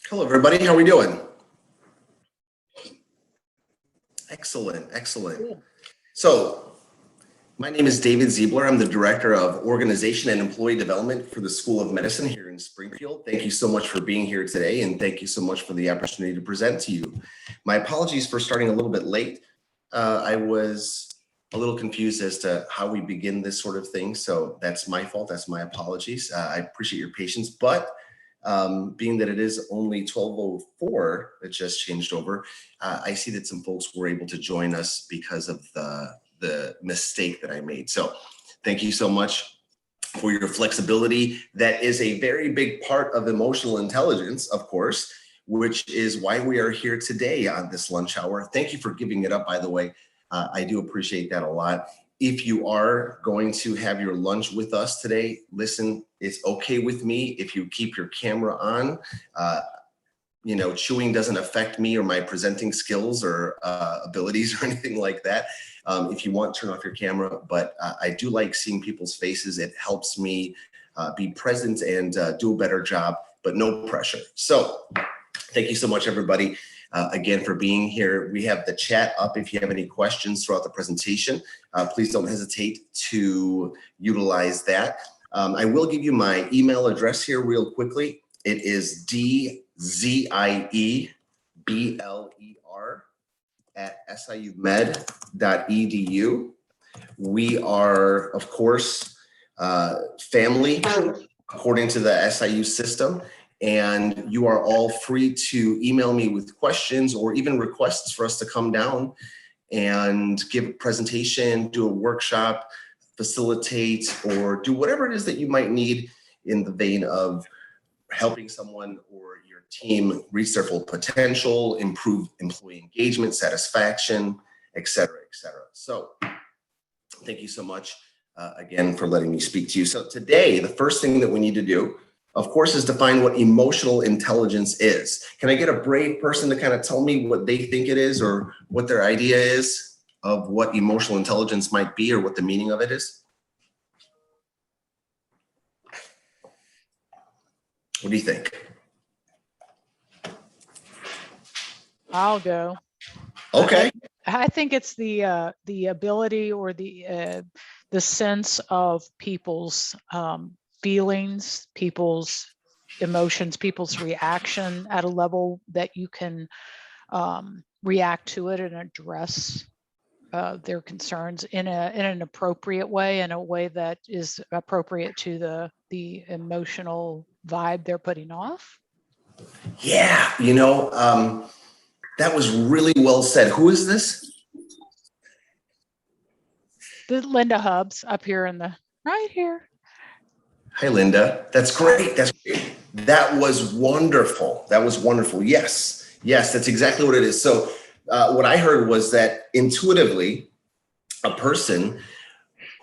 Hello, everybody. How are we doing? Excellent, excellent. So, my name is David Ziebler. I'm the Director of Organization and Employee Development for the School of Medicine here in Springfield. Thank you so much for being here today, and thank you so much for the opportunity to present to you. My apologies for starting a little bit late. I was a little confused as to how we begin this sort of thing, so that's my fault. That's my apologies. I appreciate your patience, but being that it is only 12:04 that just changed over, I see that some folks were able to join us because of the mistake that I made. So thank you so much for your flexibility. That is a very big part of emotional intelligence, of course, which is why we are here today on this lunch hour. Thank you for giving it up, by the way. I do appreciate that a lot. If you are going to have your lunch with us today, listen, it's okay with me if you keep your camera on. Chewing doesn't affect me or my presenting skills or abilities or anything like that. If you want, turn off your camera, but I do like seeing people's faces. It helps me be present and do a better job, but no pressure. So thank you so much, everybody. Again, for being here. We have the chat up if you have any questions throughout the presentation. Please don't hesitate to utilize that. I will give you my email address here real quickly. It is dziebler@siumed.edu. We are, of course, family according to the SIU system. And you are all free to email me with questions or even requests for us to come down and give a presentation, do a workshop, facilitate, or do whatever it is that you might need in the vein of helping someone or your team reach their full potential, improve employee engagement, satisfaction, et cetera, et cetera. So thank you so much again for letting me speak to you. So today, the first thing that we need to do, of course, is define what emotional intelligence is. Can I get a brave person to kind of tell me what they think it is or what their idea is of what emotional intelligence might be or what the meaning of it is? What do you think? I'll go. Okay. I think it's the ability or the sense of people's feelings, people's emotions, people's reaction at a level that you can react to it and address their concerns in an appropriate way, in a way that is appropriate to the emotional vibe they're putting off. Yeah, that was really well said. Who is this? The Linda Hubbs up here right here. Hi, Linda. That's great. That's great. That was wonderful. That was wonderful. Yes, that's exactly what it is. So what I heard was that intuitively, a person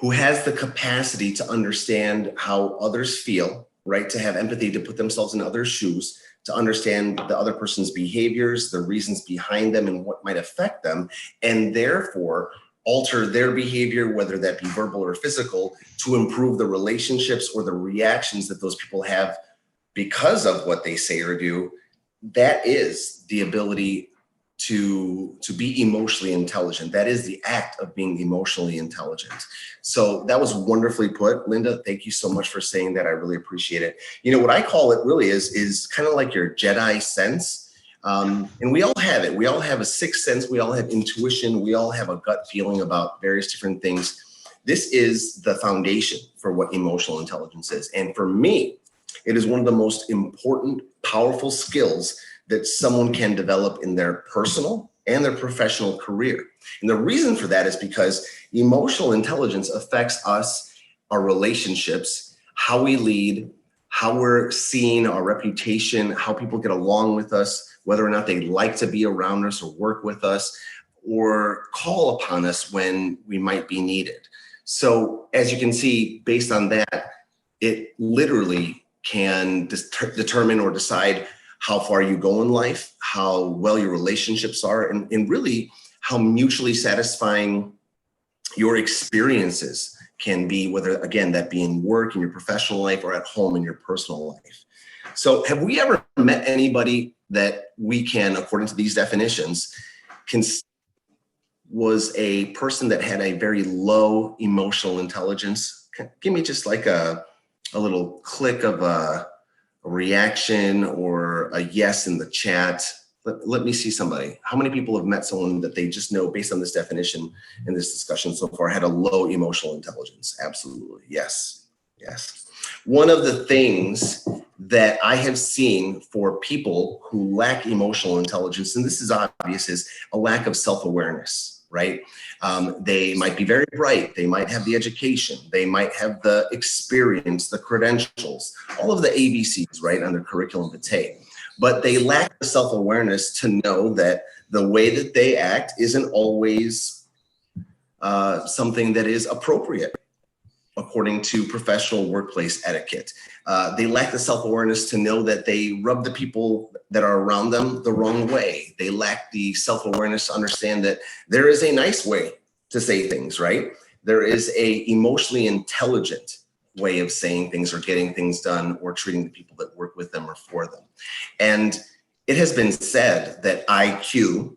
who has the capacity to understand how others feel, right, to have empathy, to put themselves in others' shoes, to understand the other person's behaviors, the reasons behind them, and what might affect them, and therefore alter their behavior, whether that be verbal or physical, to improve the relationships or the reactions that those people have because of what they say or do. That is the ability to be emotionally intelligent. That is the act of being emotionally intelligent. So that was wonderfully put. Linda, thank you so much for saying that. I really appreciate it. What I call it really is kind of like your Jedi sense. And we all have it. We all have a sixth sense. We all have intuition. We all have a gut feeling about various different things. This is the foundation for what emotional intelligence is. And for me, it is one of the most important, powerful skills that someone can develop in their personal and their professional career. And the reason for that is because emotional intelligence affects us, our relationships, how we lead, how we're seen, our reputation, how people get along with us, whether or not they like to be around us or work with us or call upon us when we might be needed. So as you can see, based on that, it literally can determine or decide how far you go in life, how well your relationships are, and really how mutually satisfying your experiences can be, whether, again, that be in work, in your professional life, or at home in your personal life. So have we ever met anybody that we can, according to these definitions, was a person that had a very low emotional intelligence. Give me just like a little click of a reaction or a yes in the chat. Let me see somebody. How many people have met someone that they just know based on this definition in this discussion so far had a low emotional intelligence? Absolutely. Yes. Yes. One of the things that I have seen for people who lack emotional intelligence, and this is obvious, is a lack of self-awareness, right? They might be very bright. They might have the education. They might have the experience, the credentials, all of the ABCs, right, on their curriculum vitae. But they lack the self-awareness to know that the way that they act isn't always something that is appropriate according to professional workplace etiquette. They lack the self-awareness to know that they rub the people that are around them the wrong way. They lack the self-awareness to understand that there is a nice way to say things, right? There is a emotionally intelligent way of saying things or getting things done or treating the people that work with them or for them. And it has been said that IQ,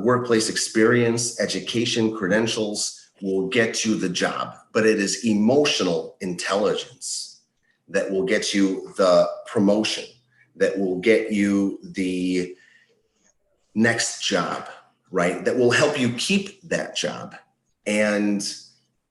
workplace experience, education, credentials will get you the job, but it is emotional intelligence that will get you the promotion, that will get you the next job, right? That will help you keep that job. And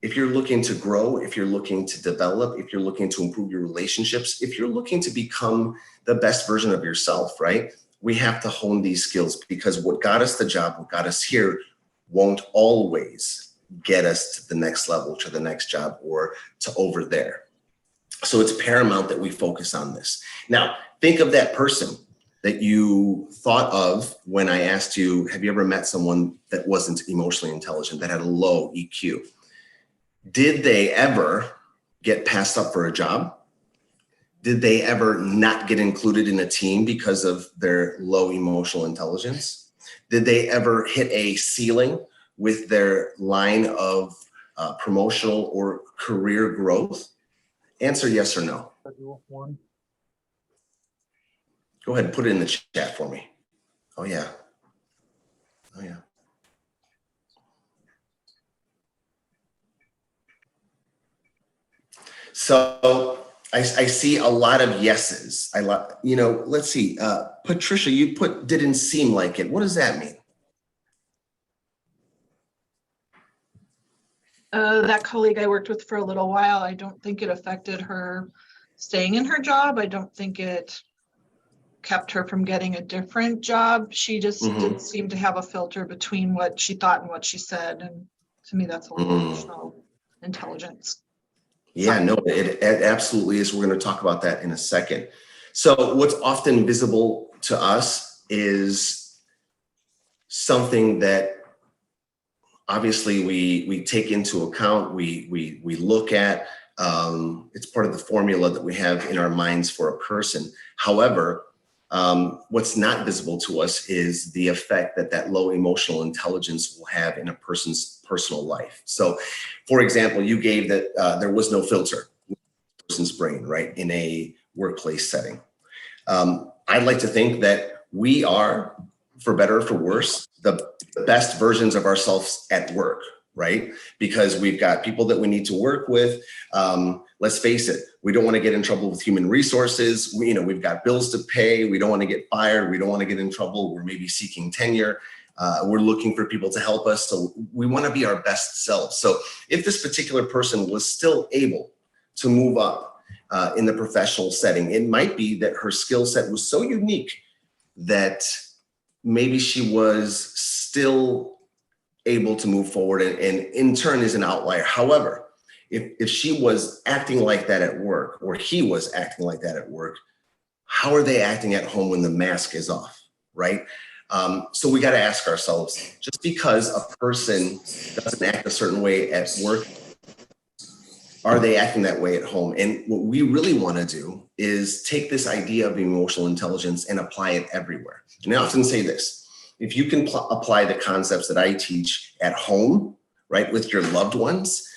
if you're looking to grow, if you're looking to develop, if you're looking to improve your relationships, if you're looking to become the best version of yourself, right? We have to hone these skills, because what got us the job, what got us here, won't always get us to the next level, to the next job, or to over there. So it's paramount that we focus on this. Now, think of that person that you thought of when I asked you, have you ever met someone that wasn't emotionally intelligent, that had a low EQ? Did they ever get passed up for a job? Did they ever not get included in a team because of their low emotional intelligence? Did they ever hit a ceiling with their line of promotional or career growth? Answer yes or no. Go ahead, put it in the chat for me. Oh yeah. Oh yeah. So I see a lot of yeses. Let's see. Patricia, you put didn't seem like it. What does that mean? That colleague I worked with for a little while, I don't think it affected her staying in her job. I don't think it kept her from getting a different job. She just didn't seem to have a filter between what she thought and what she said. And to me, that's a little emotional intelligence. Yeah, no, it absolutely is. We're going to talk about that in a second. So what's often visible to us is something that obviously we take into account, we look at. It's part of the formula that we have in our minds for a person. However, what's not visible to us is the effect that low emotional intelligence will have in a person's personal life. So, for example, you gave that there was no filter in a person's brain, right, in a workplace setting. I'd like to think that we are, for better or for worse, the best versions of ourselves at work, right? Because we've got people that we need to work with. Let's face it, we don't want to get in trouble with human resources. We've got bills to pay. We don't want to get fired. We don't want to get in trouble. We're maybe seeking tenure. We're looking for people to help us. So we want to be our best selves. So if this particular person was still able to move up in the professional setting, it might be that her skill set was so unique that maybe she was still able to move forward and in turn is an outlier. However, if she was acting like that at work, or he was acting like that at work, how are they acting at home when the mask is off, right? So we got to ask ourselves, just because a person doesn't act a certain way at work, are they acting that way at home? And what we really want to do is take this idea of emotional intelligence and apply it everywhere. And I often say this: if you can apply the concepts that I teach at home, right, with your loved ones,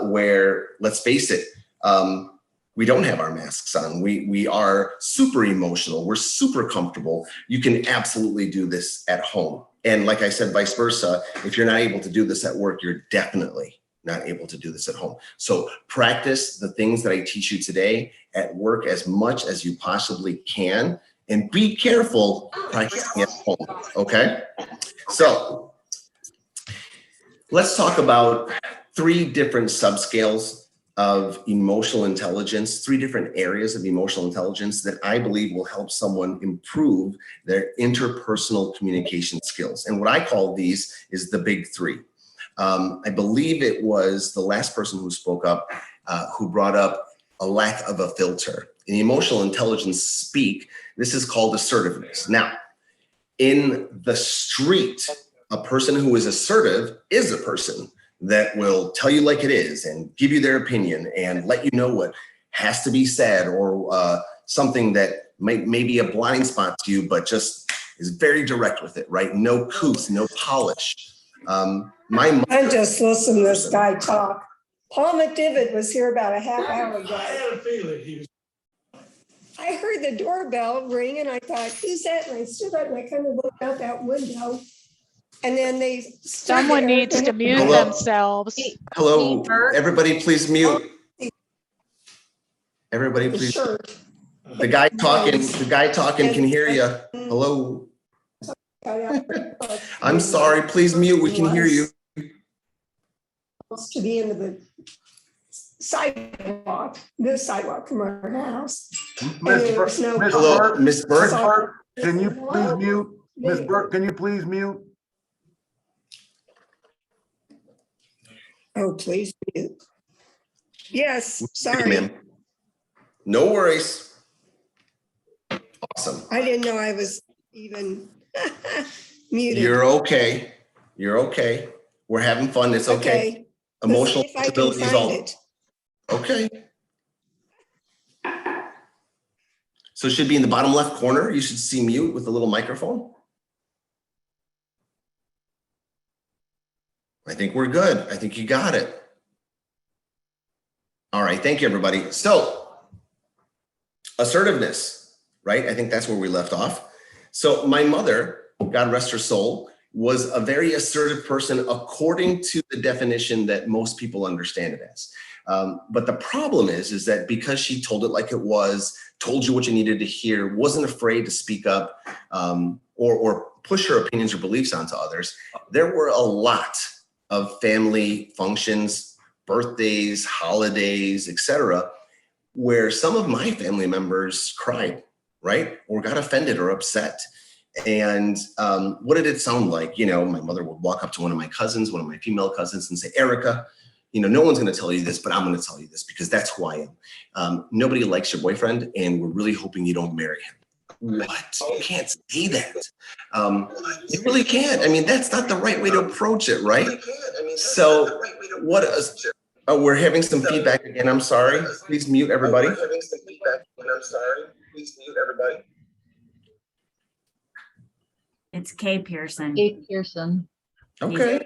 where, let's face it, we don't have our masks on. We are super emotional. We're super comfortable. You can absolutely do this at home. And like I said, vice versa, if you're not able to do this at work, you're definitely not able to do this at home. So practice the things that I teach you today at work as much as you possibly can, and be careful practicing at home, okay? So let's talk about 3 different subscales of emotional intelligence, 3 different areas of emotional intelligence that I believe will help someone improve their interpersonal communication skills. And what I call these is the big 3. I believe it was the last person who spoke up who brought up a lack of a filter. In emotional intelligence speak, this is called assertiveness. Now, in the street, a person who is assertive is a person that will tell you like it is and give you their opinion and let you know what has to be said, or something that may be a blind spot to you, but just is very direct with it, right? No couth, no polish. I just listened to this guy talk. Paul McDivitt was here about a half hour ago. I had a feeling he was. I heard the doorbell ring and I thought, who's that? And I stood up and I kind of looked out that window. And then they stood Someone there needs to and- mute Hello? themselves. Hello, everybody please mute. Everybody the please. shirt. The guy talking can hear you. Hello. I'm sorry, please mute. We can hear you. To the end of the sidewalk, this sidewalk from our house. And there was no- Hello, Miss Burke. So- Can you please mute? Ms. Burke, can you please mute? Oh, please. mute. Yes, Hey, sorry. ma'am. No worries. Awesome. I didn't know I was even muted. You're okay. You're okay. We're having fun. It's okay. Emotional Let's see if I can stability is find all it. okay. So it should be in the bottom left corner. You should see mute with a little microphone. I think we're good. I think you got it. All right. Thank you, everybody. So assertiveness, right? I think that's where we left off. So my mother, God rest her soul, was a very assertive person according to the definition that most people understand it as. But the problem is that because she told it like it was, told you what you needed to hear, wasn't afraid to speak up or push her opinions or beliefs onto others, there were a lot of family functions, birthdays, holidays, etc., where some of my family members cried, right? Or got offended or upset. And what did it sound like? You know, my mother would walk up to one of my cousins, one of my female cousins, and say, Erica, you know, no one's going to tell you this, but I'm going to tell you this because that's who I am. Nobody likes your boyfriend, and we're really hoping you don't marry him. What? You can't say that. You really can't. I mean, that's not the right way to approach it, right? So what is, oh, we're having some feedback again. I'm sorry. Please mute everybody. It's Kay Pearson. Kate Pearson. Okay.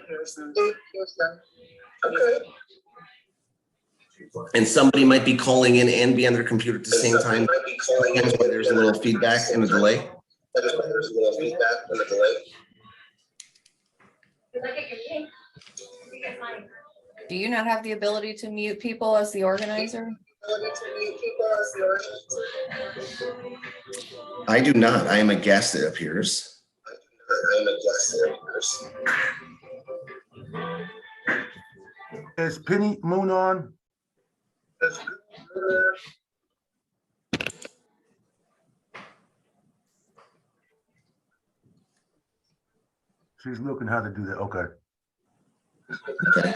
And somebody might be calling in and be on their computer at the same time. Sometimes when there's a little feedback and a delay. Do you not have the ability to mute people as the organizer? I do not. I am a guest, it appears. Is Penny Moon on? She's looking how to do that. Okay. Okay.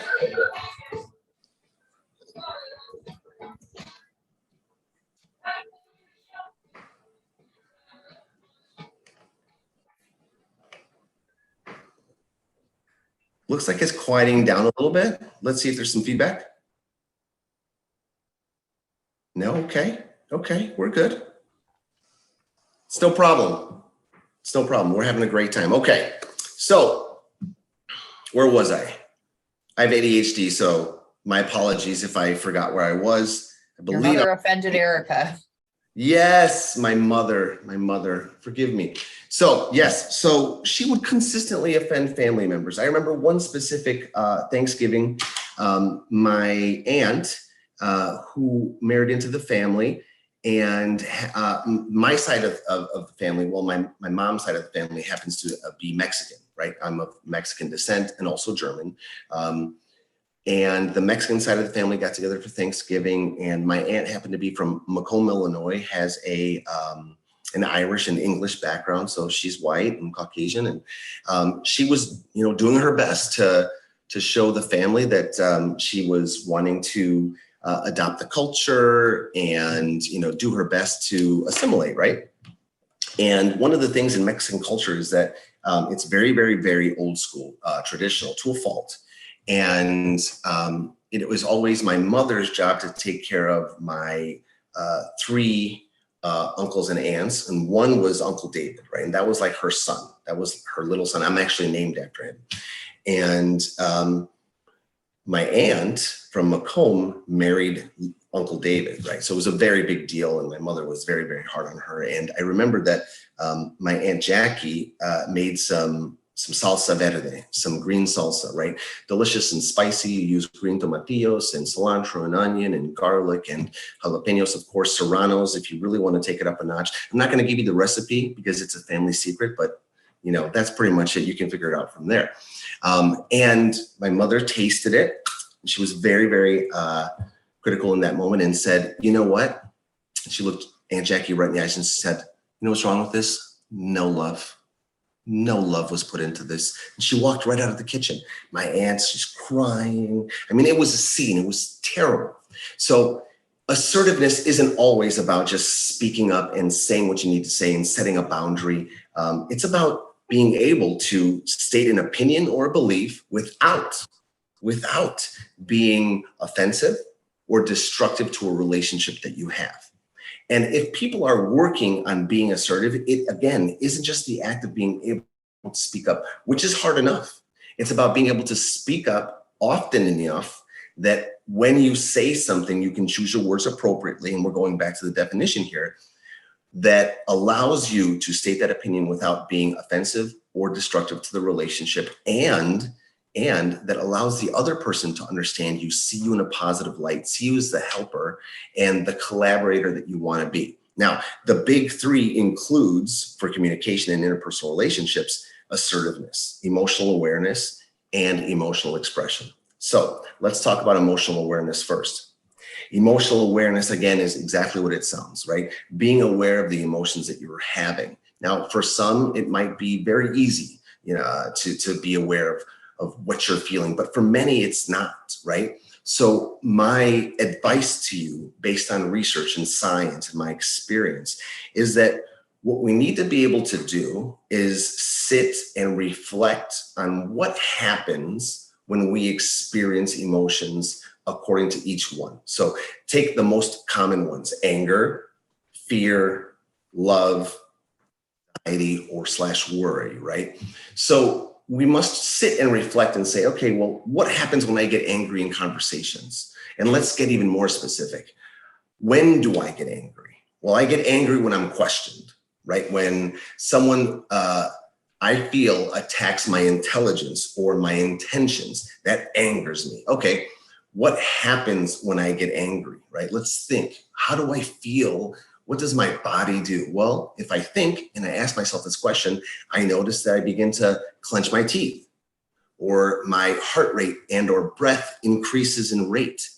Looks like it's quieting down a little bit. Let's see if there's some feedback. No, okay, okay, we're good. It's no problem. It's no problem. We're having a great time. Okay, so where was I? I have ADHD, so my apologies if I forgot where I was. I Your believe. mother offended Erica. Yes, my mother, forgive me. So yes, so she would consistently offend family members. I remember one specific Thanksgiving, my aunt, who married into the family, and my side of the family, well, my mom's side of the family happens to be Mexican, right? I'm of Mexican descent and also German. And the Mexican side of the family got together for Thanksgiving, and my aunt happened to be from Macomb, Illinois, has an Irish and English background, so she's white and Caucasian, and she was, doing her best to show the family that she was wanting to adopt the culture and do her best to assimilate, right? And one of the things in Mexican culture is that it's very, very, very old school, traditional to a fault. And it was always my mother's job to take care of my three uncles and aunts. And one was Uncle David, right? And that was like her son. That was her little son. I'm actually named after him. And my aunt from Macomb married Uncle David, right? So it was a very big deal. And my mother was very, very hard on her. And I remember that my Aunt Jackie made some salsa verde, some green salsa, right? Delicious and spicy. You use green tomatillos and cilantro and onion and garlic and jalapenos, of course, serranos, if you really want to take it up a notch. I'm not going to give you the recipe because it's a family secret, but that's pretty much it. You can figure it out from there. And my mother tasted it. She was very, very critical in that moment and said, you know what? She looked Aunt Jackie right in the eyes and said, you know what's wrong with this? No love. No love was put into this. And she walked right out of the kitchen. My aunt, she's crying. I mean, it was a scene. It was terrible. So assertiveness isn't always about just speaking up and saying what you need to say and setting a boundary. It's about being able to state an opinion or a belief without being offensive or destructive to a relationship that you have. And if people are working on being assertive, it again isn't just the act of being able to speak up, which is hard enough. It's about being able to speak up often enough that when you say something, you can choose your words appropriately. And we're going back to the definition here that allows you to state that opinion without being offensive or destructive to the relationship, and that allows the other person to understand you, see you in a positive light, see you as the helper and the collaborator that you want to be. Now, the big three includes, for communication and interpersonal relationships, assertiveness, emotional awareness, and emotional expression. So let's talk about emotional awareness first. Emotional awareness, again, is exactly what it sounds, right? Being aware of the emotions that you're having. Now, for some, it might be very easy, to be aware of what you're feeling, but for many, it's not, right? So my advice to you, based on research and science and my experience, is that what we need to be able to do is sit and reflect on what happens when we experience emotions according to each one. So take the most common ones: anger, fear, love, anxiety, or /worry, right? So we must sit and reflect and say, okay, well, what happens when I get angry in conversations? And let's get even more specific. When do I get angry? Well, I get angry when I'm questioned, right? When someone I feel attacks my intelligence or my intentions, that angers me. Okay, what happens when I get angry, right? Let's think. How do I feel? What does my body do? Well, if I think and I ask myself this question, I notice that I begin to clench my teeth, or my heart rate and or breath increases in rate.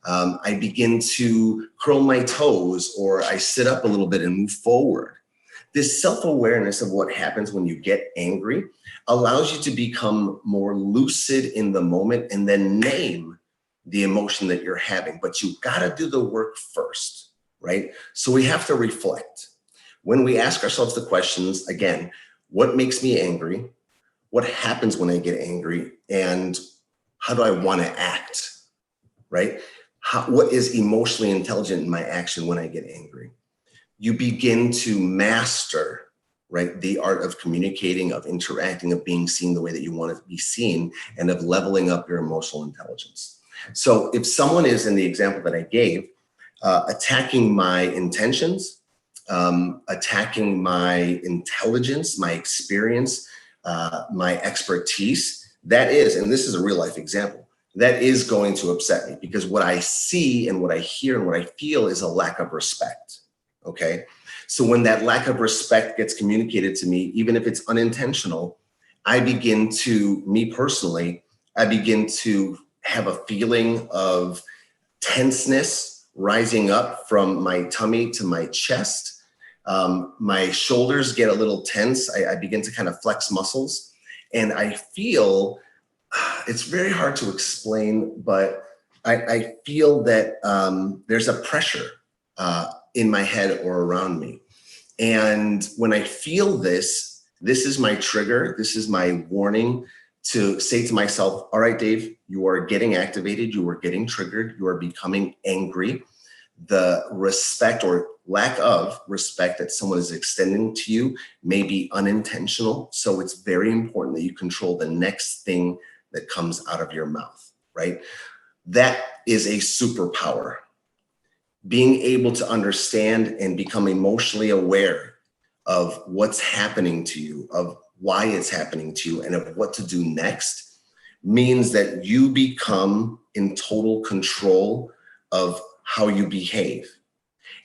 I begin to curl my toes, or I sit up a little bit and move forward. This self-awareness of what happens when you get angry allows you to become more lucid in the moment and then name the emotion that you're having. But you've got to do the work first. Right? So we have to reflect. When we ask ourselves the questions, again, what makes me angry? What happens when I get angry? And how do I want to act? Right? What is emotionally intelligent in my action when I get angry? You begin to master, right, the art of communicating, of interacting, of being seen the way that you want to be seen, and of leveling up your emotional intelligence. So if someone is, in the example that I gave, attacking my intentions, attacking my intelligence, my experience, my expertise, that is, and this is a real life example, that is going to upset me because what I see and what I hear and what I feel is a lack of respect. Okay. So when that lack of respect gets communicated to me, even if it's unintentional, I begin to, me personally, I begin to have a feeling of tenseness rising up from my tummy to my chest. My shoulders get a little tense. I begin to kind of flex muscles, and I feel, it's very hard to explain, but I feel that there's a pressure in my head or around me. And when I feel this, this is my trigger. This is my warning to say to myself, all right, Dave, you are getting activated. You are getting triggered. You are becoming angry. The respect or lack of respect that someone is extending to you may be unintentional. So it's very important that you control the next thing that comes out of your mouth, right? That is a superpower. Being able to understand and become emotionally aware of what's happening to you, of why it's happening to you, and of what to do next means that you become in total control of how you behave.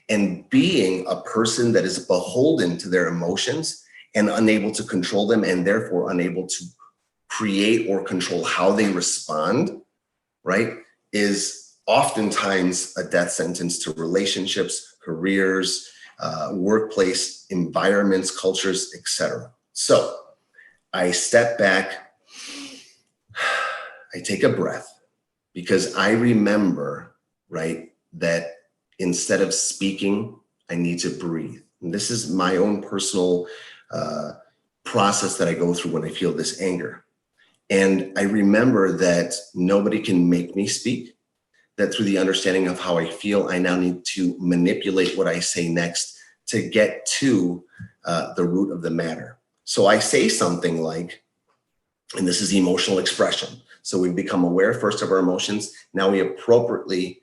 And being a person that is beholden to their emotions and unable to control them, and therefore unable to create or control how they respond, right, is oftentimes a death sentence to relationships, careers, workplace environments, cultures, etc. So I step back, I take a breath, because I remember, right, that instead of speaking, I need to breathe. And this is my own personal process that I go through when I feel this anger. And I remember that nobody can make me speak, that through the understanding of how I feel, I now need to manipulate what I say next to get to the root of the matter. So I say something like, and this is emotional expression. So we become aware first of our emotions. Now we appropriately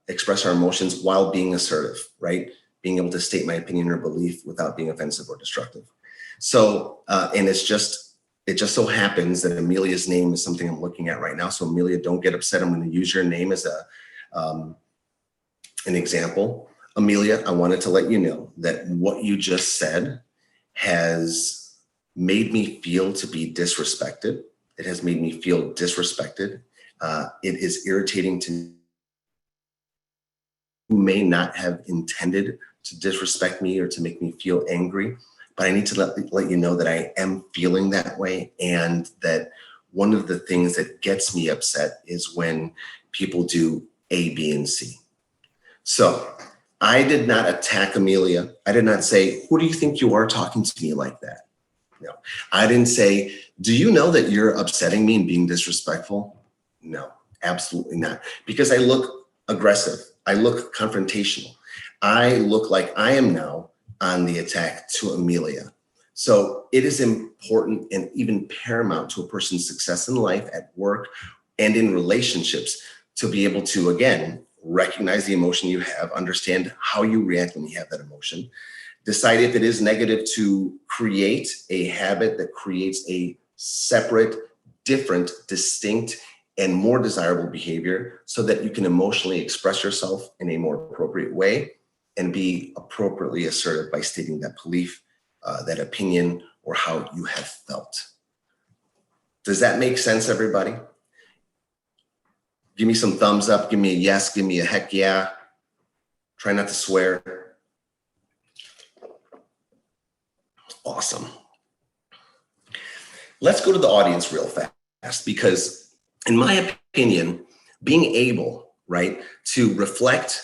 express our emotions while being assertive, right? Being able to state my opinion or belief without being offensive or destructive. So, and it just so happens that Amelia's name is something I'm looking at right now. So Amelia, don't get upset. I'm going to use your name as an example. Amelia, I wanted to let you know that what you just said has made me feel to be disrespected. It has made me feel disrespected. It is irritating to me. You may not have intended to disrespect me or to make me feel angry, but I need to let you know that I am feeling that way, and that one of the things that gets me upset is when people do A, B, and C. So I did not attack Amelia. I did not say, who do you think you are talking to me like that? No, I didn't say, do you know that you're upsetting me and being disrespectful? No, absolutely not. Because I look aggressive. I look confrontational. I look like I am now on the attack to Amelia. So it is important and even paramount to a person's success in life, at work, and in relationships to be able to, again, recognize the emotion you have, understand how you react when you have that emotion, decide if it is negative to create a habit that creates a separate, different, distinct, and more desirable behavior so that you can emotionally express yourself in a more appropriate way and be appropriately assertive by stating that belief, that opinion, or how you have felt. Does that make sense, everybody? Give me some thumbs up, give me a yes, give me a heck yeah. Try not to swear. Awesome. Let's go to the audience real fast, because in my opinion, being able, right, to reflect,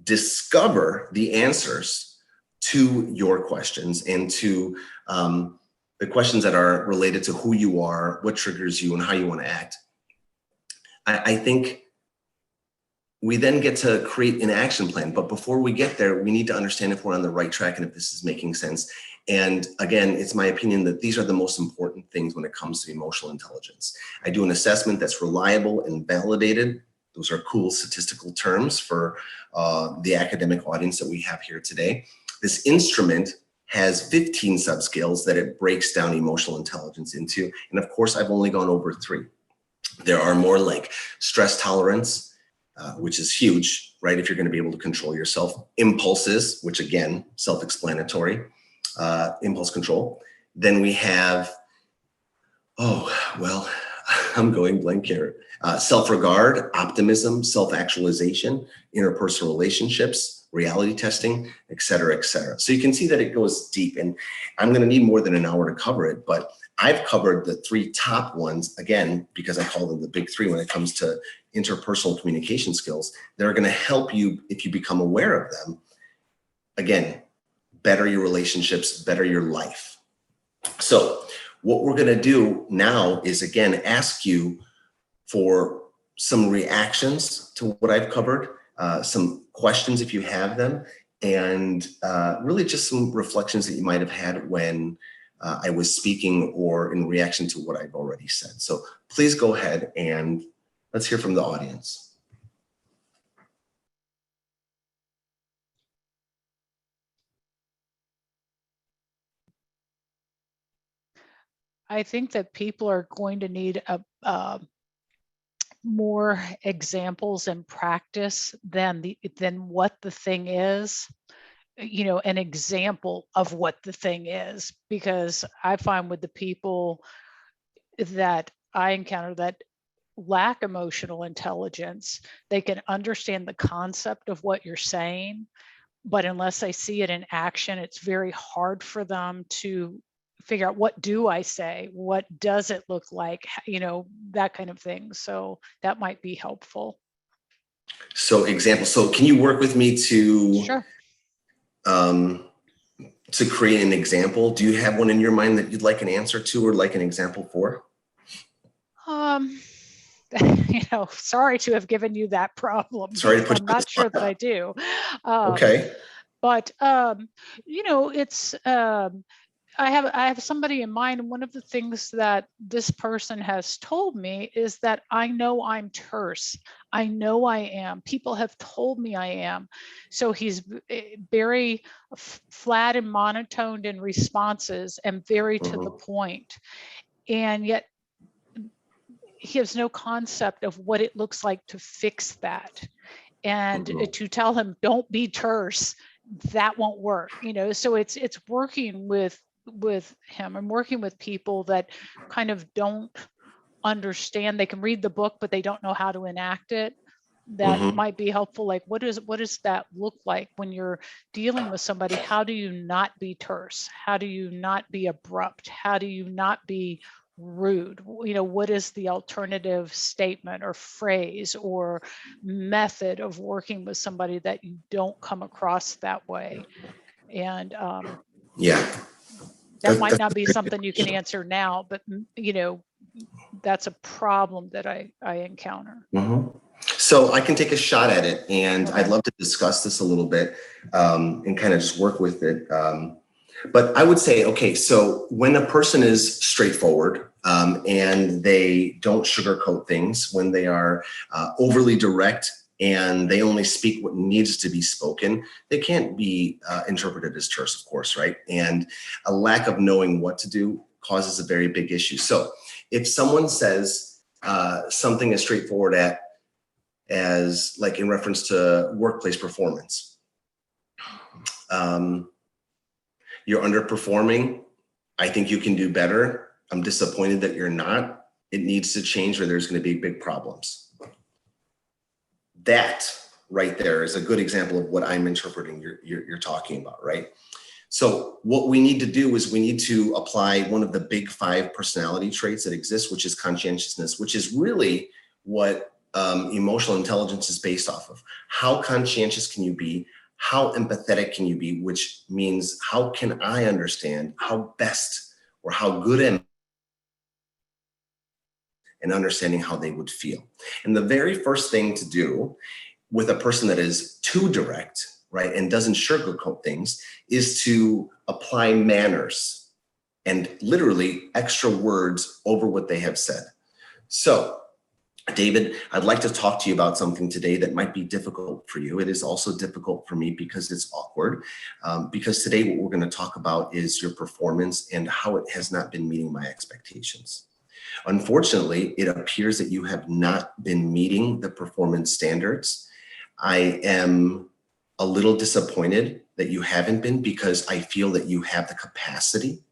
discover the answers to your questions and to the questions that are related to who you are, what triggers you, and how you want to act. I think we then get to create an action plan. But before we get there, we need to understand if we're on the right track and if this is making sense. And again, it's my opinion that these are the most important things when it comes to emotional intelligence. I do an assessment that's reliable and validated Those are cool statistical terms for the academic audience that we have here today. This instrument has 15 subskills that it breaks down emotional intelligence into. And of course, I've only gone over 3. There are more like stress tolerance, which is huge, right? If you're going to be able to control yourself. Impulses, which again, self-explanatory, impulse control. Then we have, I'm going blank here. Self-regard, optimism, self-actualization, interpersonal relationships, reality testing, et cetera, et cetera. So you can see that it goes deep, and I'm going to need more than an hour to cover it, but I've covered the 3 top ones, again, because I call them the big 3 when it comes to interpersonal communication skills. They're going to help you, if you become aware of them, again, better your relationships, better your life. So what we're going to do now is, again, ask you for some reactions to what I've covered, some questions if you have them, and really just some reflections that you might have had when I was speaking or in reaction to what I've already said. So please go ahead and let's hear from the audience. I think that people are going to need more examples and practice than what the thing is, an example of what the thing is, because I find with the people that I encounter that lack emotional intelligence, they can understand the concept of what you're saying, but unless they see it in action, it's very hard for them to figure out, what do I say? What does it look like? That kind of thing. So that might be helpful. So example, so can you work with me to, Sure. To create an example? Do you have one in your mind that you'd like an answer to or like an example for? Sorry to have given you that problem. Sorry to put I'm you on the not sure spot. that I do. Okay. But it's I have somebody in mind, and one of the things that this person has told me is that I know I'm terse. I know I am. People have told me I am. So he's very flat and monotoned in responses and very to the point. And yet he has no concept of what it looks like to fix that. And to tell him, don't be terse, that won't work. So it's working with him. I'm working with people that kind of don't understand. They can read the book, but they don't know how to enact it. That might be helpful. Like, what does that look like when you're dealing with somebody? How do you not be terse? How do you not be abrupt? How do you not be rude? What is the alternative statement or phrase or method of working with somebody that you don't come across that way? And that might not be something you can answer now, but that's a problem that I encounter. So I can take a shot at it, and Okay. I'd love to discuss this a little bit and kind of just work with it. But I would say, okay, so when a person is straightforward and they don't sugarcoat things, when they are overly direct and they only speak what needs to be spoken, they can't be interpreted as terse, of course, right? And a lack of knowing what to do causes a very big issue. So if someone says something as straightforward as like in reference to workplace performance, you're underperforming, I think you can do better, I'm disappointed that you're not, it needs to change or there's going to be big problems. That right there is a good example of what I'm interpreting you're talking about, right? So what we need to do is we need to apply one of the big 5 personality traits that exist, which is conscientiousness, which is really what emotional intelligence is based off of. How conscientious can you be? How empathetic can you be? Which means how can I understand how best or how good am and understanding how they would feel. And the very first thing to do with a person that is too direct, right, and doesn't sugarcoat things is to apply manners and literally extra words over what they have said. So David, I'd like to talk to you about something today that might be difficult for you. It is also difficult for me because it's awkward. Because today what we're going to talk about is your performance and how it has not been meeting my expectations. Unfortunately, it appears that you have not been meeting the performance standards. I am a little disappointed that you haven't been, because I feel that you have the capacity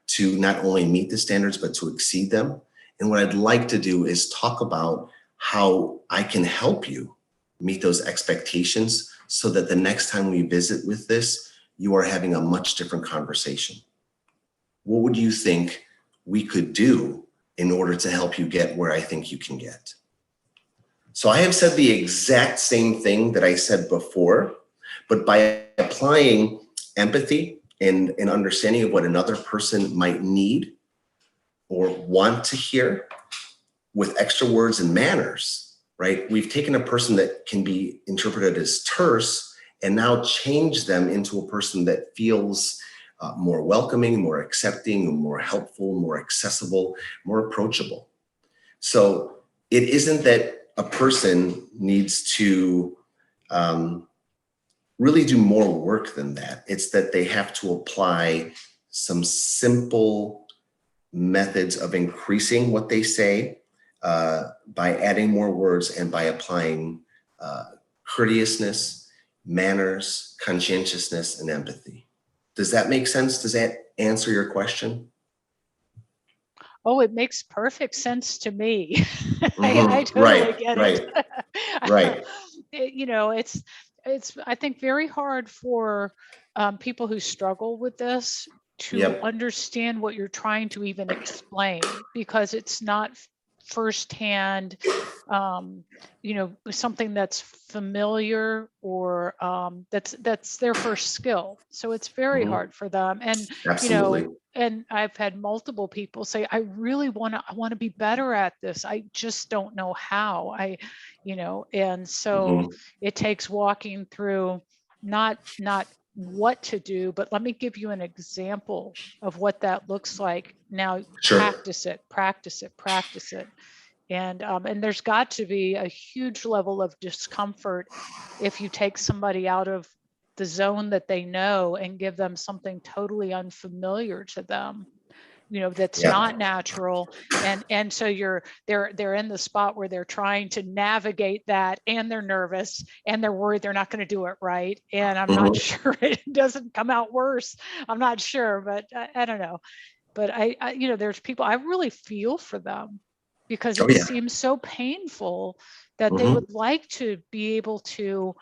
to not only meet the standards, but to exceed them. And what I'd like to do is talk about how I can help you meet those expectations so that the next time we visit with this, you are having a much different conversation. What would you think we could do in order to help you get where I think you can get? So I have said the exact same thing that I said before, but by applying empathy and an understanding of what another person might need or want to hear with extra words and manners, right? We've taken a person that can be interpreted as terse and now changed them into a person that feels more welcoming, more accepting, more helpful, more accessible, more approachable. So it isn't that a person needs to really do more work than that. It's that they have to apply some simple methods of increasing what they say by adding more words and by applying courteousness, manners, conscientiousness, and empathy. Does that make sense? Does that answer your question? Oh, it makes perfect sense to me. Mm-hmm. I totally get right, it. right. It's I think very hard for people who struggle with this to Yep. understand what you're trying to even explain, because it's not firsthand, something that's familiar, or that's their first skill. So it's very Mhm. hard for them. And Absolutely. and I've had multiple people say, I really want to be better at this. I just don't know how. And so Mhm. it takes walking through not what to do, but let me give you an example of what that looks like. Now Sure. practice it. And there's got to be a huge level of discomfort if you take somebody out of the zone that they know and give them something totally unfamiliar to them, that's Yeah. not natural. And so they're in the spot where they're trying to navigate that, and they're nervous and they're worried they're not going to do it right. And I'm not sure it doesn't come out worse. I'm not sure, but I don't know. But I there's people, I really feel for them, because Oh it yeah. seems so painful that they Mhm. would like to be able to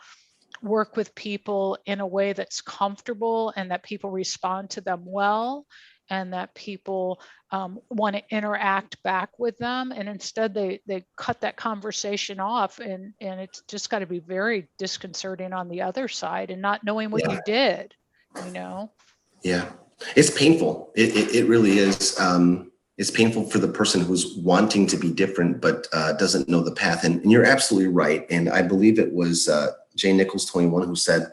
work with people in a way that's comfortable, and that people respond to them well, and that people want to interact back with them. And instead they cut that conversation off, and it's just got to be very disconcerting on the other side, and not knowing what Yeah. you did. Yeah, it's painful. It really is. It's painful for the person who's wanting to be different, but doesn't know the path. And you're absolutely right. And I believe it was Jay Nichols 21 who said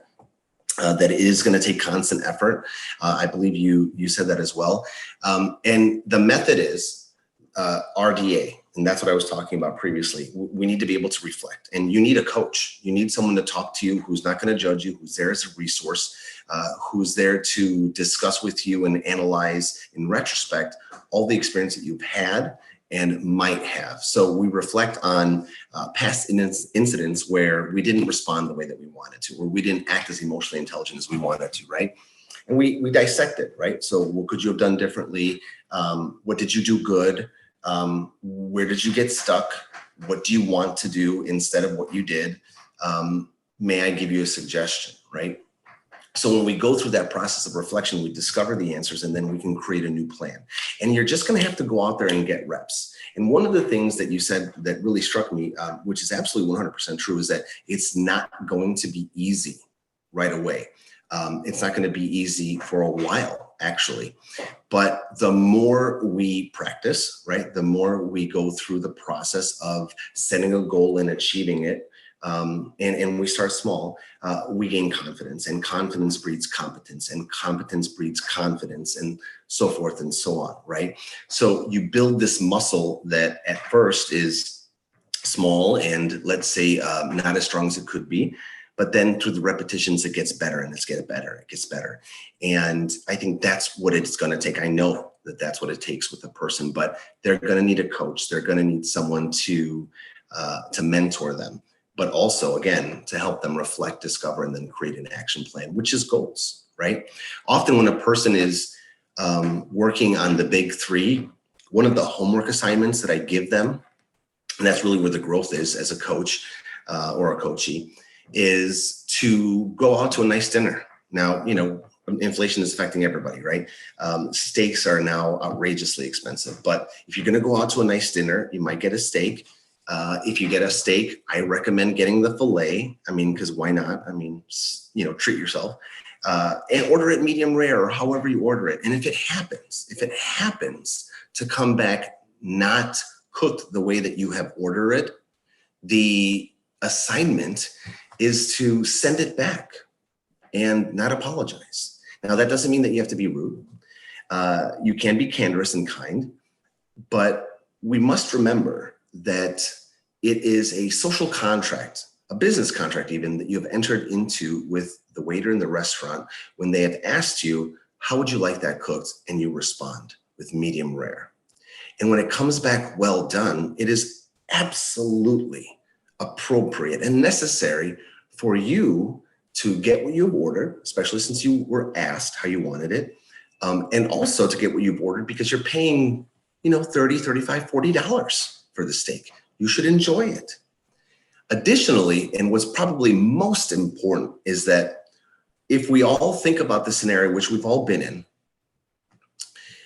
that it is going to take constant effort. I believe you said that as well. And the method is RDA. And that's what I was talking about previously. We need to be able to reflect, and you need a coach. You need someone to talk to you who's not going to judge you, who's there as a resource, who's there to discuss with you and analyze in retrospect all the experience that you've had and might have. So we reflect on past incidents where we didn't respond the way that we wanted to, or we didn't act as emotionally intelligent as we wanted to, right? And we dissect it, right? So what could you have done differently? What did you do good? Where did you get stuck? What do you want to do instead of what you did? May I give you a suggestion, right? So when we go through that process of reflection, we discover the answers, and then we can create a new plan. And you're just going to have to go out there and get reps. And one of the things that you said that really struck me, which is absolutely 100% true, is that it's not going to be easy right away. It's not going to be easy for a while, actually. But the more we practice, right, the more we go through the process of setting a goal and achieving it, and we start small, we gain confidence, and confidence breeds competence, and competence breeds confidence, and so forth and so on, right? So you build this muscle that at first is small and let's say not as strong as it could be. But then through the repetitions, it gets better and it gets better. And I think that's what it's going to take. I know that that's what it takes with a person, but they're going to need a coach. They're going to need someone to mentor them, but also, again, to help them reflect, discover, and then create an action plan, which is goals, right? Often when a person is working on the big three, one of the homework assignments that I give them, and that's really where the growth is as a coach or a coachee, is to go out to a nice dinner. Now, inflation is affecting everybody, right? Steaks are now outrageously expensive, but if you're going to go out to a nice dinner, you might get a steak. If you get a steak, I recommend getting the filet. Because why not? Treat yourself and order it medium rare or however you order it. And if it happens to come back not cooked the way that you have ordered it, the assignment is to send it back and not apologize. Now, that doesn't mean that you have to be rude. You can be candorous and kind, but we must remember that it is a social contract, a business contract even, that you have entered into with the waiter in the restaurant when they have asked you, how would you like that cooked? And you respond with medium rare. And when it comes back well done, it is absolutely appropriate and necessary for you to get what you've ordered, especially since you were asked how you wanted it, and also to get what you've ordered because you're paying, $30, $35, $40 for the steak. You should enjoy it. Additionally, and what's probably most important is that if we all think about the scenario, which we've all been in,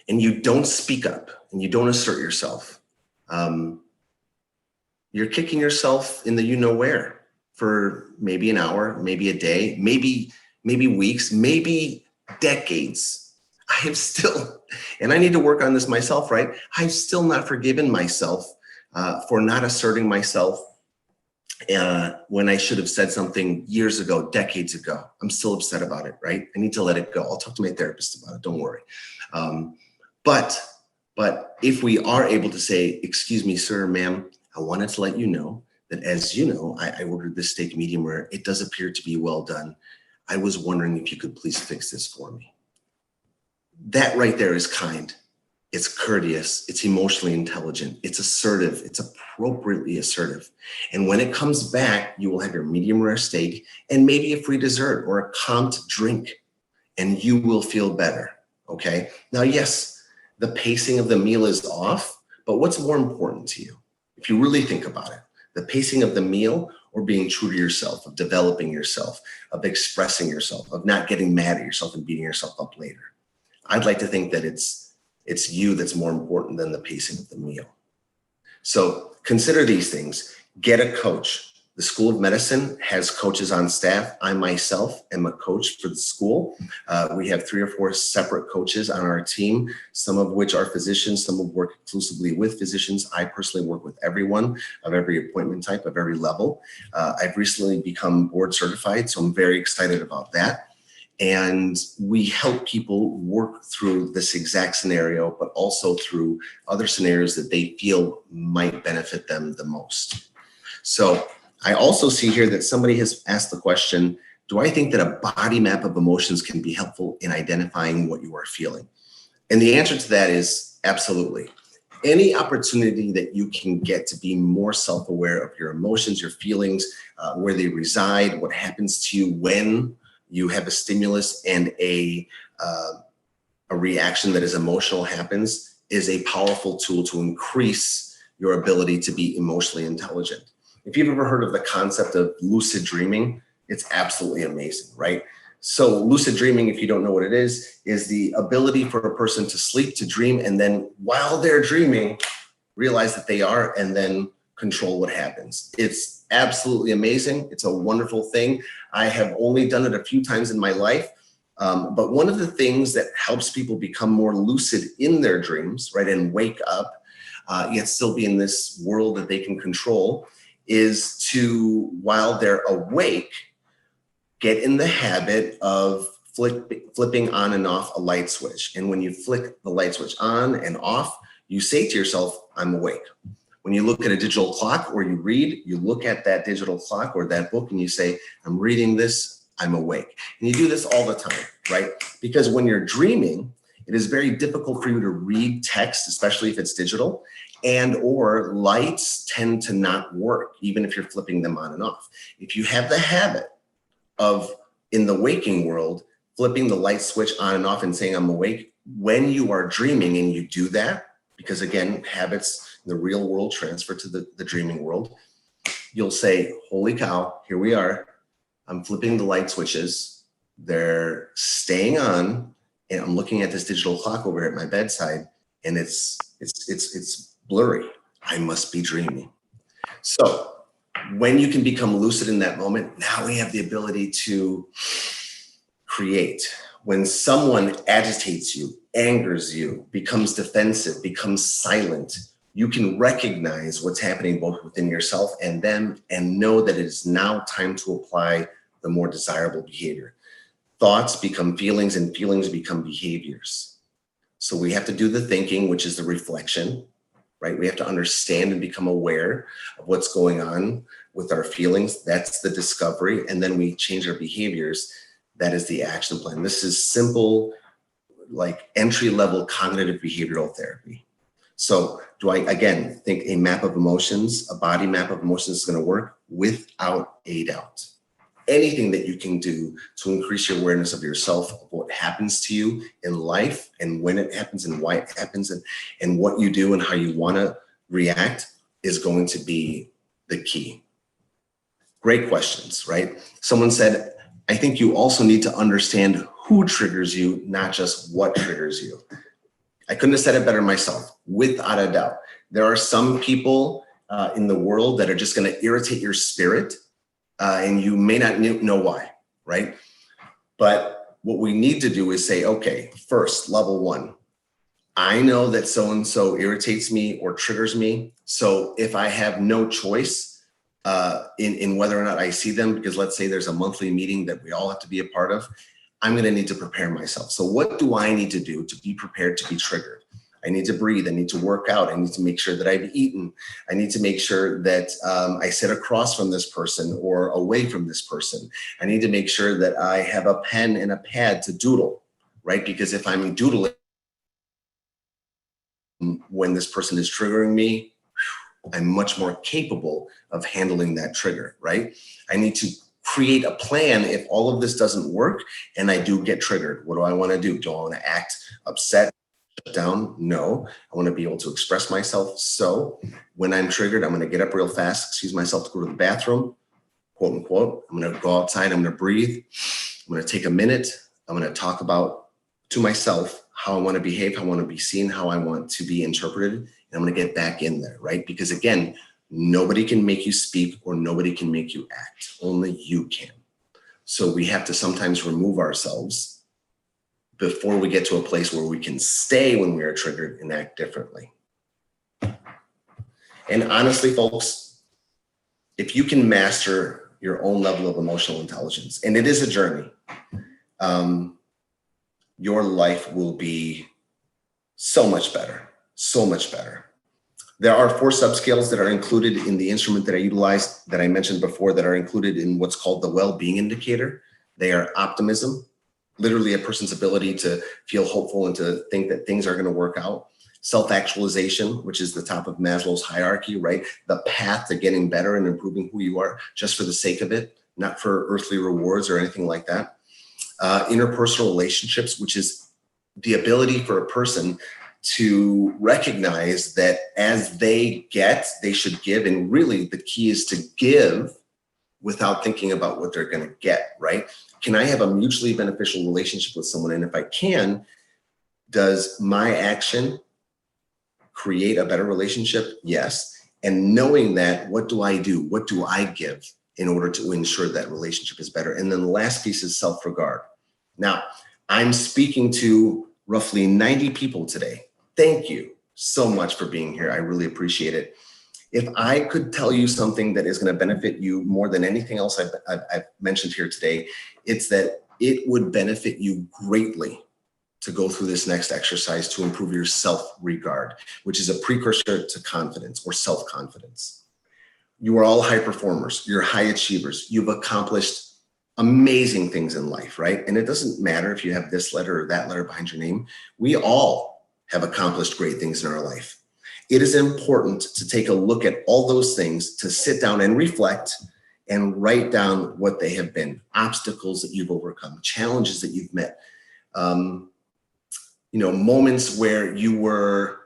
and you don't speak up and you don't assert yourself, you're kicking yourself in the you-know-where for maybe an hour, maybe a day, maybe weeks, maybe decades. I have still, and I need to work on this myself, right? I've still not forgiven myself for not asserting myself when I should have said something years ago, decades ago. I'm still upset about it, right? I need to let it go. I'll talk to my therapist about it, don't worry. But if we are able to say, excuse me, sir, ma'am, I wanted to let you know that, as you know, I ordered this steak medium rare. It does appear to be well done. I was wondering if you could please fix this for me. That right there is kind. It's courteous. It's emotionally intelligent. It's assertive. It's appropriately assertive. And when it comes back, you will have your medium rare steak and maybe a free dessert or a comped drink, and you will feel better. Okay. Now, yes, the pacing of the meal is off, but what's more important to you? If you really think about it, the pacing of the meal or being true to yourself, of developing yourself, of expressing yourself, of not getting mad at yourself and beating yourself up later. I'd like to think that it's you that's more important than the pacing of the meal. So consider these things. Get a coach. The School of Medicine has coaches on staff. I myself am a coach for the school. We have 3 or 4 separate coaches on our team, some of which are physicians, some of work exclusively with physicians. I personally work with everyone of every appointment type, of every level. I've recently become board certified, so I'm very excited about that. And we help people work through this exact scenario, but also through other scenarios that they feel might benefit them the most. So I also see here that somebody has asked the question, do I think that a body map of emotions can be helpful in identifying what you are feeling? And the answer to that is absolutely. Any opportunity that you can get to be more self-aware of your emotions, your feelings, where they reside, what happens to you when you have a stimulus and a reaction that is emotional happens, is a powerful tool to increase your ability to be emotionally intelligent. If you've ever heard of the concept of lucid dreaming, it's absolutely amazing, right? So lucid dreaming, if you don't know what it is the ability for a person to sleep, to dream, and then while they're dreaming, realize that they are, and then control what happens. It's absolutely amazing. It's a wonderful thing. I have only done it a few times in my life. But one of the things that helps people become more lucid in their dreams, right, and wake up, yet still be in this world that they can control, is to, while they're awake, get in the habit of flipping on and off a light switch. And when you flick the light switch on and off, you say to yourself, I'm awake. When you look at a digital clock or you read, you look at that digital clock or that book and you say, I'm reading this, I'm awake. And you do this all the time, right? Because when you're dreaming, it is very difficult for you to read text, especially if it's digital, and or lights tend to not work, even if you're flipping them on and off. If you have the habit of, in the waking world, flipping the light switch on and off and saying, I'm awake, when you are dreaming and you do that, because again, habits in the real world transfer to the dreaming world, you'll say, holy cow, here we are. I'm flipping the light switches. They're staying on. And I'm looking at this digital clock over at my bedside and it's blurry. I must be dreaming. So when you can become lucid in that moment, now we have the ability to create. When someone agitates you, angers you, becomes defensive, becomes silent, you can recognize what's happening both within yourself and them and know that it is now time to apply the more desirable behavior. Thoughts become feelings and feelings become behaviors. So we have to do the thinking, which is the reflection, right? We have to understand and become aware of what's going on with our feelings. That's the discovery. And then we change our behaviors. That is the action plan. This is simple, like entry-level cognitive behavioral therapy. So do I, again, think a map of emotions, a body map of emotions is going to work? Without a doubt. Anything that you can do to increase your awareness of yourself, of what happens to you in life and when it happens and why it happens and what you do and how you want to react is going to be the key. Great questions, right? Someone said, I think you also need to understand who triggers you, not just what triggers you. I couldn't have said it better myself, without a doubt. There are some people in the world that are just going to irritate your spirit. And you may not know why, right? But what we need to do is say, okay, first, level one, I know that so-and-so irritates me or triggers me. So if I have no choice in whether or not I see them, because let's say there's a monthly meeting that we all have to be a part of, I'm going to need to prepare myself. So what do I need to do to be prepared to be triggered? I need to breathe. I need to work out. I need to make sure that I've eaten. I need to make sure that I sit across from this person or away from this person. I need to make sure that I have a pen and a pad to doodle, right? Because if I'm doodling when this person is triggering me, I'm much more capable of handling that trigger, right? I need to create a plan if all of this doesn't work and I do get triggered. What do I want to do? Do I want to act upset? Down? No, I want to be able to express myself. So when I'm triggered, I'm going to get up real fast, excuse myself to go to the bathroom, quote unquote. I'm going to go outside. I'm going to breathe. I'm going to take a minute. I'm going to talk about to myself how I want to behave, how I want to be seen, how I want to be interpreted. And I'm going to get back in there, right? Because again, nobody can make you speak or nobody can make you act. Only you can. So we have to sometimes remove ourselves before we get to a place where we can stay when we are triggered and act differently. And honestly, folks, if you can master your own level of emotional intelligence, and it is a journey, your life will be so much better, so much better. There are 4 subskills that are included in the instrument that I utilized that I mentioned before that are included in what's called the well-being indicator. They are optimism, literally a person's ability to feel hopeful and to think that things are going to work out. Self-actualization, which is the top of Maslow's hierarchy, right? The path to getting better and improving who you are just for the sake of it, not for earthly rewards or anything like that. Interpersonal relationships, which is the ability for a person to recognize that as they get, they should give. And really the key is to give without thinking about what they're going to get, right? Can I have a mutually beneficial relationship with someone? And if I can, does my action create a better relationship? Yes. And knowing that, what do I do? What do I give in order to ensure that relationship is better? And then the last piece is self-regard. Now, I'm speaking to roughly 90 people today. Thank you so much for being here. I really appreciate it. If I could tell you something that is going to benefit you more than anything else I've mentioned here today, it's that it would benefit you greatly to go through this next exercise to improve your self-regard, which is a precursor to confidence or self-confidence. You are all high performers. You're high achievers. You've accomplished amazing things in life, right? And it doesn't matter if you have this letter or that letter behind your name. We all have accomplished great things in our life. It is important to take a look at all those things, to sit down and reflect and write down what they have been, obstacles that you've overcome, challenges that you've met, moments where you were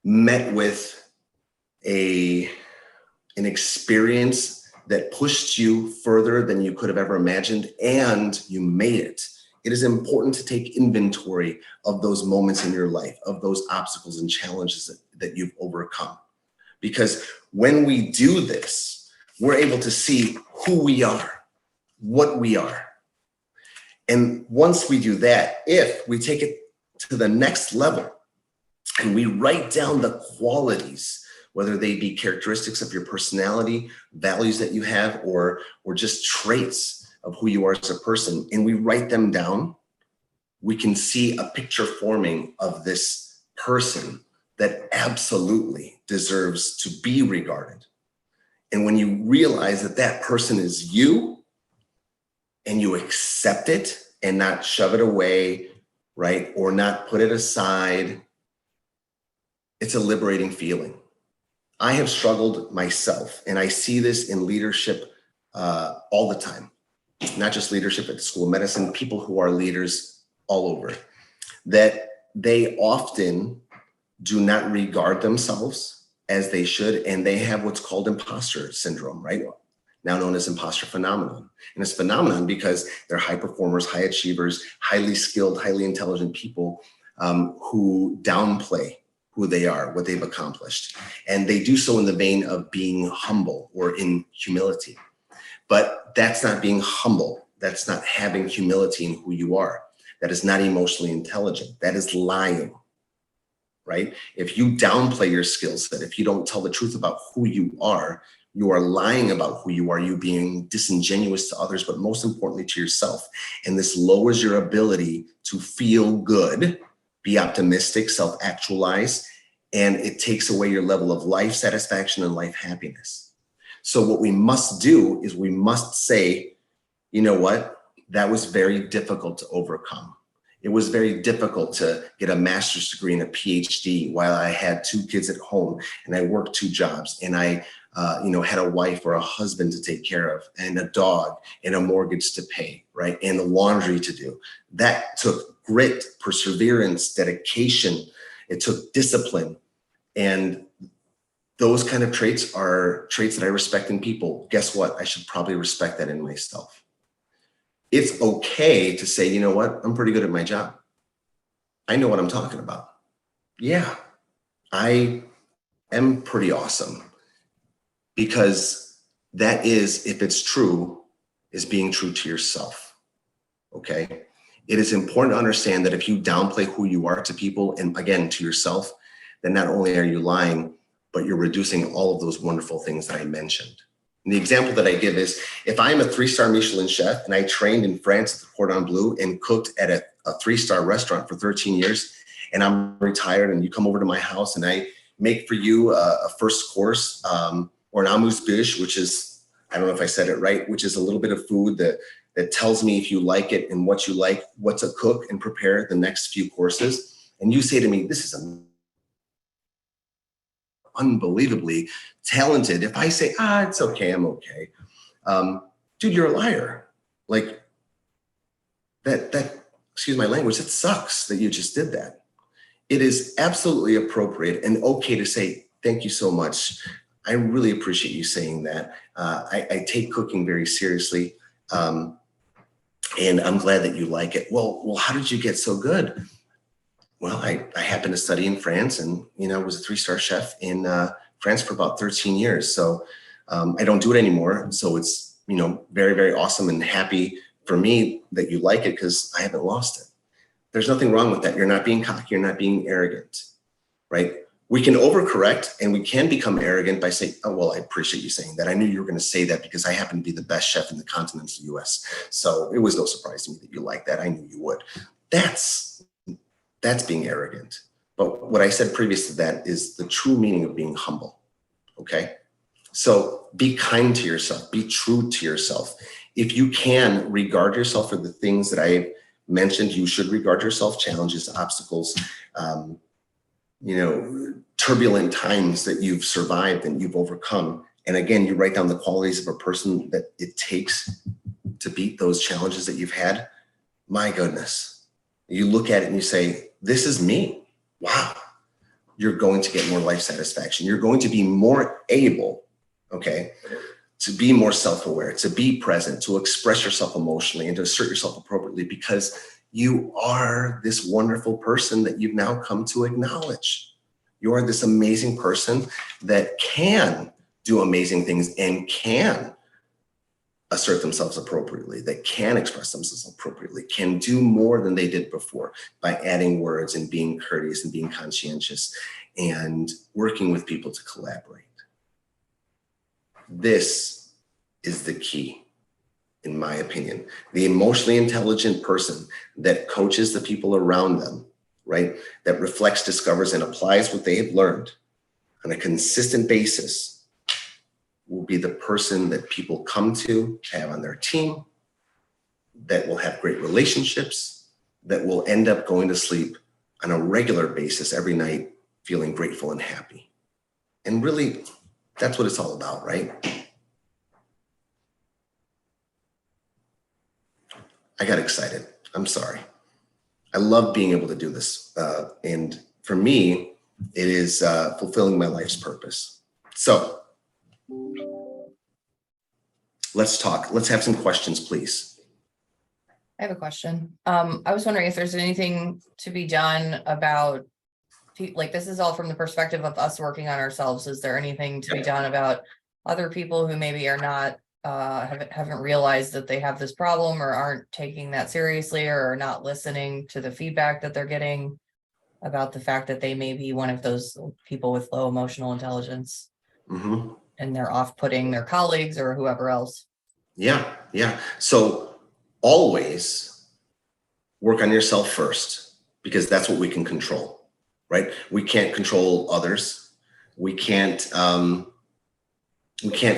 met with an experience that pushed you further than you could have ever imagined, and you made it. It is important to take inventory of those moments in your life, of those obstacles and challenges that you've overcome. Because when we do this, we're able to see who we are, what we are. And once we do that, if we take it to the next level and we write down the qualities, whether they be characteristics of your personality, values that you have, or just traits of who you are as a person, and we write them down, we can see a picture forming of this person that absolutely deserves to be regarded. And when you realize that that person is you, and you accept it and not shove it away, right, or not put it aside, it's a liberating feeling. I have struggled myself, and I see this in leadership all the time. Not just leadership at the School of Medicine, people who are leaders all over, that they often do not regard themselves as they should, and they have what's called imposter syndrome, right? Now known as imposter phenomenon. And it's phenomenon because they're high performers, high achievers, highly skilled, highly intelligent people who downplay who they are, what they've accomplished. And they do so in the vein of being humble or in humility. But that's not being humble. That's not having humility in who you are. That is not emotionally intelligent. That is lying, right? If you downplay your skill set, if you don't tell the truth about who you are lying about who you are, you being disingenuous to others, but most importantly to yourself. And this lowers your ability to feel good, be optimistic, self-actualize, and it takes away your level of life satisfaction and life happiness. So what we must do is we must say, you know what? That was very difficult to overcome. It was very difficult to get a master's degree and a PhD while I had 2 kids at home and I worked 2 jobs and I had a wife or a husband to take care of and a dog and a mortgage to pay, right? And the laundry to do. That took grit, perseverance, dedication. It took discipline. And those kind of traits are traits that I respect in people. Guess what? I should probably respect that in myself. It's okay to say, you know what? I'm pretty good at my job. I know what I'm talking about. Yeah, I am pretty awesome. Because that is, if it's true, is being true to yourself, okay? It is important to understand that if you downplay who you are to people, and again, to yourself, then not only are you lying, but you're reducing all of those wonderful things that I mentioned. And the example that I give is, if I'm a 3-star Michelin chef and I trained in France at the Cordon Bleu and cooked at a 3-star restaurant for 13 years, and I'm retired and you come over to my house and I make for you a first course, or an amuse-bouche, which is, I don't know if I said it right, which is a little bit of food that tells me if you like it and what you like, what to cook and prepare the next few courses. And you say to me, this is unbelievably talented. If I say, it's okay, I'm okay. Dude, you're a liar. Like that, excuse my language, it sucks that you just did that. It is absolutely appropriate and okay to say, thank you so much. I really appreciate you saying that. I take cooking very seriously, and I'm glad that you like it. Well, how did you get so good? Well, I happened to study in France and, was a 3-star chef in France for about 13 years. So I don't do it anymore. So it's, very, very awesome and happy for me that you like it because I haven't lost it. There's nothing wrong with that. You're not being cocky. You're not being arrogant, right? We can overcorrect and we can become arrogant by saying, oh, well, I appreciate you saying that. I knew you were going to say that because I happen to be the best chef in the continental US. So it was no surprise to me that you like that. I knew you would. That's That's being arrogant. But what I said previous to that is the true meaning of being humble. Okay. So be kind to yourself, be true to yourself. If you can regard yourself for the things that I mentioned, you should regard yourself, challenges, obstacles, turbulent times that you've survived and you've overcome. And again, you write down the qualities of a person that it takes to beat those challenges that you've had. My goodness, you look at it and you say, this is me. Wow. You're going to get more life satisfaction. You're going to be more able, okay, to be more self-aware, to be present, to express yourself emotionally and to assert yourself appropriately, because you are this wonderful person that you've now come to acknowledge. You are this amazing person that can do amazing things and can assert themselves appropriately, that can express themselves appropriately, can do more than they did before by adding words and being courteous and being conscientious and working with people to collaborate. This is the key, in my opinion. The emotionally intelligent person that coaches the people around them, right? That reflects, discovers, and applies what they have learned on a consistent basis will be the person that people come to have on their team, that will have great relationships, that will end up going to sleep on a regular basis every night, feeling grateful and happy. And really, that's what it's all about, right? I got excited. I'm sorry. I love being able to do this. And for me, it is fulfilling my life's purpose. So let's talk. Let's have some questions, please. I have a question. I was wondering if there's anything to be done about, like, this is all from the perspective of us working on ourselves. Is there anything to be done about other people who maybe are not, haven't realized that they have this problem or aren't taking that seriously or are not listening to the feedback that they're getting about the fact that they may be one of those people with low emotional intelligence? Mm-hmm. And they're off-putting their colleagues or whoever else? Yeah. So always work on yourself first, because that's what we can control, right? We can't control others. We can't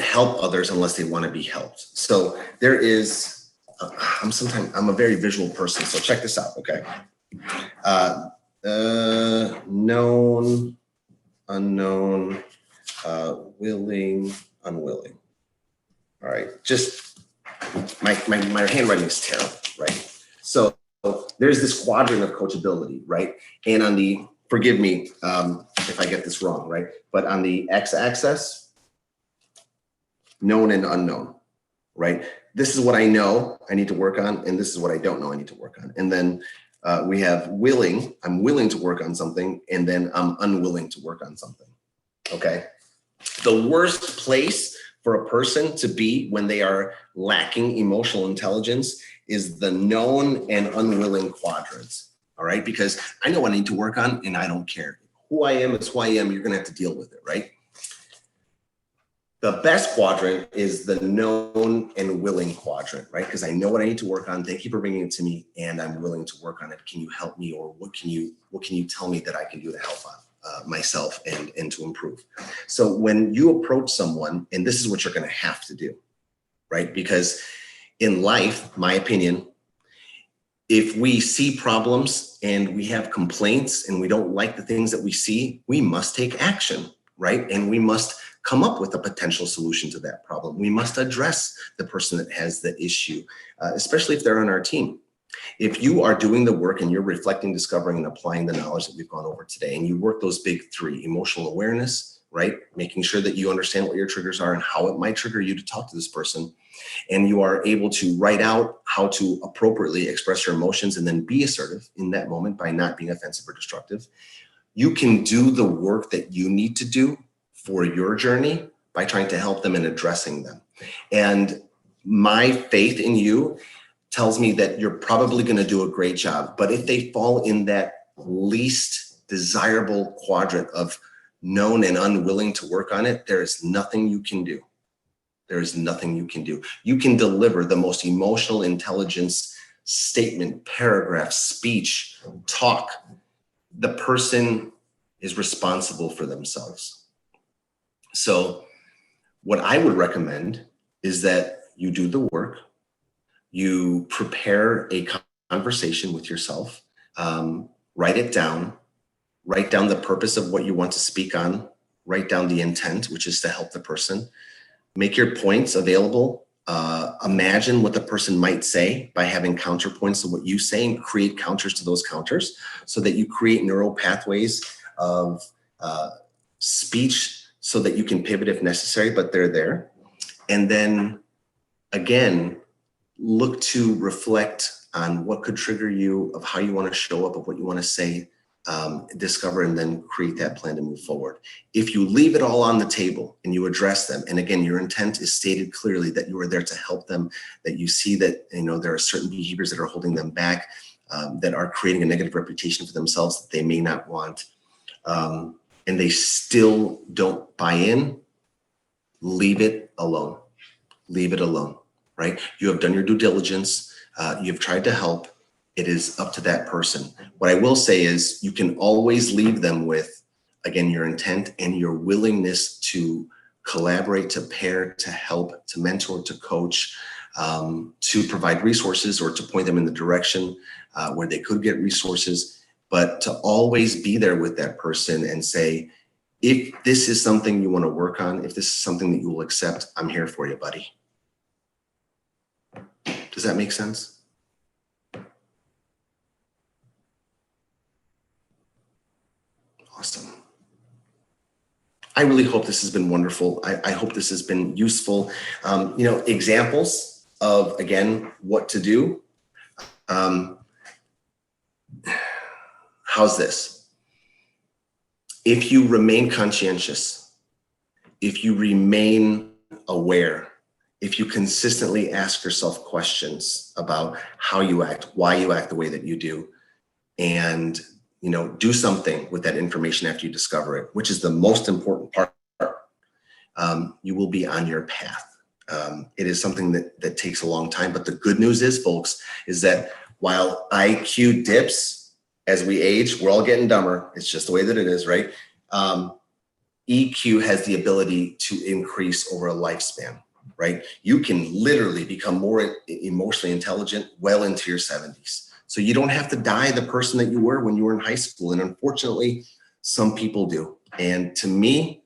help others unless they want to be helped. So there is, I'm a very visual person. So check this out, okay? Known, unknown, willing, unwilling. All right, just my handwriting is terrible, right? So there's this quadrant of coachability, right? And on the, forgive me if I get this wrong, right? But on the x-axis, known and unknown, right? This is what I know I need to work on, and this is what I don't know I need to work on. And then we have willing, I'm willing to work on something, and then I'm unwilling to work on something, okay? The worst place for a person to be when they are lacking emotional intelligence is the known and unwilling quadrants, all right? Because I know what I need to work on and I don't care. Who I am is who I am. You're gonna have to deal with it, right? The best quadrant is the known and willing quadrant, right? Because I know what I need to work on. Thank you for bringing it to me, and I'm willing to work on it. Can you help me, or what can you tell me that I can do to help myself and to improve? So when you approach someone, and this is what you're going to have to do, right? Because in life, my opinion, if we see problems and we have complaints and we don't like the things that we see, we must take action, right? And we must come up with a potential solution to that problem. We must address the person that has the issue, especially if they're on our team. If you are doing the work and you're reflecting, discovering, and applying the knowledge that we've gone over today, and you work those big three: emotional awareness, right? Making sure that you understand what your triggers are and how it might trigger you to talk to this person. And you are able to write out how to appropriately express your emotions and then be assertive in that moment by not being offensive or destructive. You can do the work that you need to do for your journey by trying to help them and addressing them. And my faith in you tells me that you're probably going to do a great job. But if they fall in that least desirable quadrant of known and unwilling to work on it, there is nothing you can do. There is nothing you can do. You can deliver the most emotional intelligence statement, paragraph, speech, talk, the person is responsible for themselves. So what I would recommend is that you do the work, you prepare a conversation with yourself, write it down, write down the purpose of what you want to speak on, write down the intent, which is to help the person, make your points available, imagine what the person might say by having counterpoints to what you say and create counters to those counters so that you create neural pathways of speech so that you can pivot if necessary, but they're there. And then again, look to reflect on what could trigger you, of how you want to show up, of what you want to say, discover, and then create that plan to move forward. If you leave it all on the table and you address them, and again, your intent is stated clearly that you are there to help them, that you see that, you know, there are certain behaviors that are holding them back, that are creating a negative reputation for themselves that they may not want, and they still don't buy in, leave it alone. Leave it alone, right? You have done your due diligence. You've tried to help. It is up to that person. What I will say is you can always leave them with, again, your intent and your willingness to collaborate, to pair, to help, to mentor, to coach, to provide resources or to point them in the direction where they could get resources, but to always be there with that person and say, if this is something you want to work on, if this is something that you will accept, I'm here for you, buddy. Does that make sense? Awesome. I really hope this has been wonderful. I hope this has been useful. You know, examples of, again, what to do. How's this? If you remain conscientious, if you remain aware, if you consistently ask yourself questions about how you act, why you act the way that you do, and, you know, do something with that information after you discover it, which is the most important part, you will be on your path. It is something that takes a long time, but the good news is, folks, is that while IQ dips as we age, we're all getting dumber. It's just the way that it is, right? EQ has the ability to increase over a lifespan, right? You can literally become more emotionally intelligent well into your 70s. So you don't have to die the person that you were when you were in high school. And unfortunately, some people do. And to me,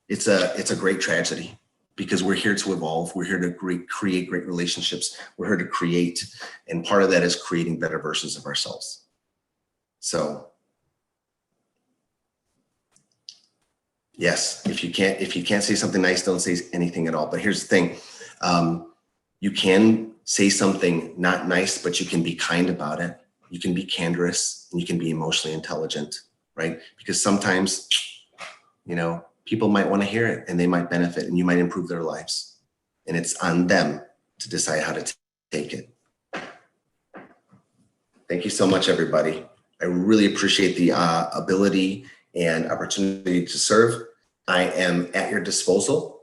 it's a great tragedy because we're here to evolve. We're here to create great relationships. We're here to create. And part of that is creating better versions of ourselves. So yes, if you can't say something nice, don't say anything at all. But here's the thing. You can say something not nice, but you can be kind about it. You can be candorous and you can be emotionally intelligent, right? Because sometimes, you know, people might want to hear it and they might benefit and you might improve their lives. And it's on them to decide how to take it. Thank you so much, everybody. I really appreciate the ability and opportunity to serve. I am at your disposal.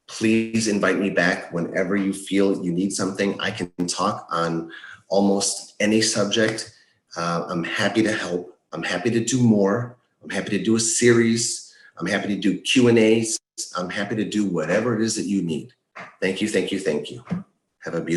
Please invite me back whenever you feel you need something. I can talk on almost any subject. I'm happy to help. I'm happy to do more. I'm happy to do a series. I'm happy to do Q&As. I'm happy to do whatever it is that you need. Thank you, thank you, thank you. Have a beautiful